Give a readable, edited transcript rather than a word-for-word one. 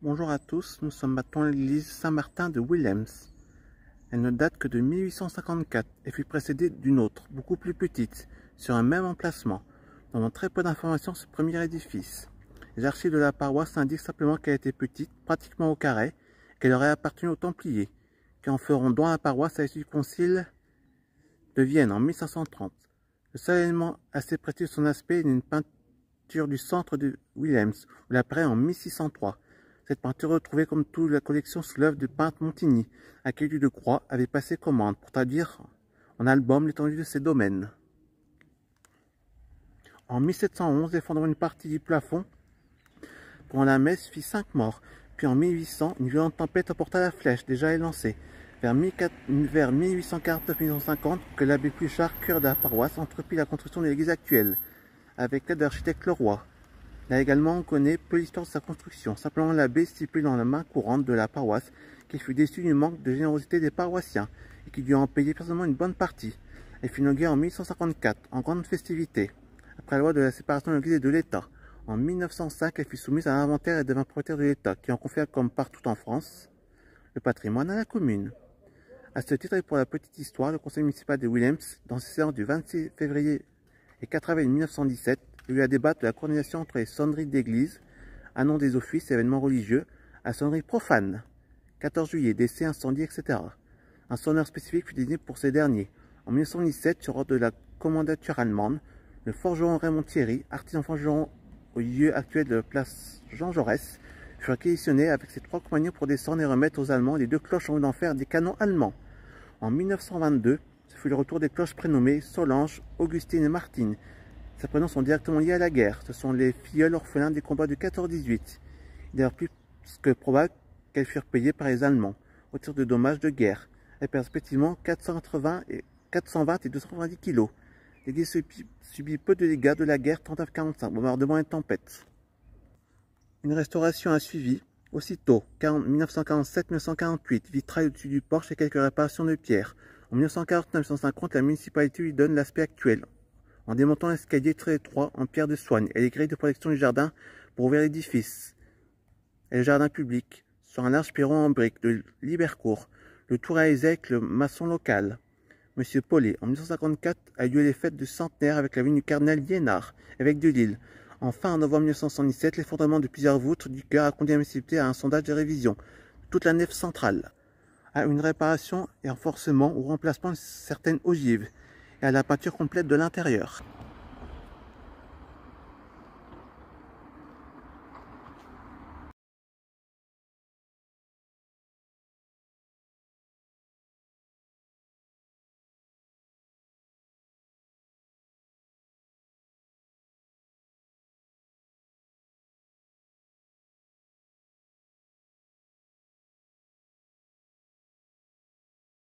Bonjour à tous, nous sommes maintenant à l'église Saint-Martin de Willems. Elle ne date que de 1854 et fut précédée d'une autre, beaucoup plus petite, sur un même emplacement. Nous avons très peu d'informations sur ce premier édifice. Les archives de la paroisse indiquent simplement qu'elle était petite, pratiquement au carré, et qu'elle aurait appartenu aux Templiers, qui en feront don à la paroisse à l'issue du concile de Vienne en 1530. Le seul élément assez précis de son aspect est une peinture du centre de Willems, où elle apparaît en 1603. Cette peinture retrouvée comme toute la collection sous l'œuvre du peintre Montigny, à qui de Croix avait passé commande pour traduire en album l'étendue de ses domaines. En 1711, l'effondrement d'une partie du plafond pendant la messe fit 5 morts. Puis en 1800, une violente tempête emporta la flèche déjà élancée. Vers 1849-1850, que l'abbé Pluchart, curé de la paroisse, entreprit la construction de l'église actuelle, avec l'aide de l'architecte Leroy. Là également, on connaît peu l'histoire de sa construction. Simplement, l'abbé stipule dans la main courante de la paroisse qu'il fut déçu du manque de générosité des paroissiens et qu'il dut en payer personnellement une bonne partie. Elle fut inaugurée en 1854, en grande festivité, après la loi de la séparation de l'Église et de l'État. En 1905, elle fut soumise à l'inventaire et devint propriétaire de l'État, qui en confia, comme partout en France, le patrimoine à la commune. À ce titre et pour la petite histoire, le conseil municipal de Willems, dans ses séances du 26 février et 4 avril 1917, a eu à débattre de la coordination entre les sonneries d'église, annonce des offices et événements religieux, à sonneries profanes, 14 juillet, décès, incendie, etc. Un sonneur spécifique fut désigné pour ces derniers. En 1917, sur ordre de la commandature allemande, le forgeron Raymond Thierry, artisan forgeron au lieu actuel de la place Jean Jaurès, fut réquisitionné avec ses 3 compagnons pour descendre et remettre aux Allemands les 2 cloches en haut d'enfer des canons allemands. En 1922, ce fut le retour des cloches prénommées Solange, Augustine et Martine. Ces prénoms sont directement liés à la guerre. Ce sont les filleuls orphelins des combats de 14-18. Il est d'ailleurs plus que probable qu'elles furent payées par les Allemands au titre de dommages de guerre, et respectivement 420 et 290 kg. L'église subit peu de dégâts de la guerre 39-45, bombardements et tempêtes. Une restauration a suivi aussitôt, 1947-1948, vitrail au-dessus du porche et quelques réparations de pierre. En 1949-1950, la municipalité lui donne l'aspect actuel, en démontant l'escalier très étroit en pierre de soigne et les grilles de protection du jardin pour ouvrir l'édifice et le jardin public, sur un large perron en briques de Libercourt, le tout réalisé avec le maçon local, M. Paulet. En 1954 a eu lieu les fêtes du centenaire avec la venue du cardinal Liénard, évêque de Lille. Enfin, en novembre 1977, l'effondrement de plusieurs voûtes du chœur a conduit la municipalité à un sondage de révision de toute la nef centrale, à une réparation et renforcement ou remplacement de certaines ogives, et à la peinture complète de l'intérieur.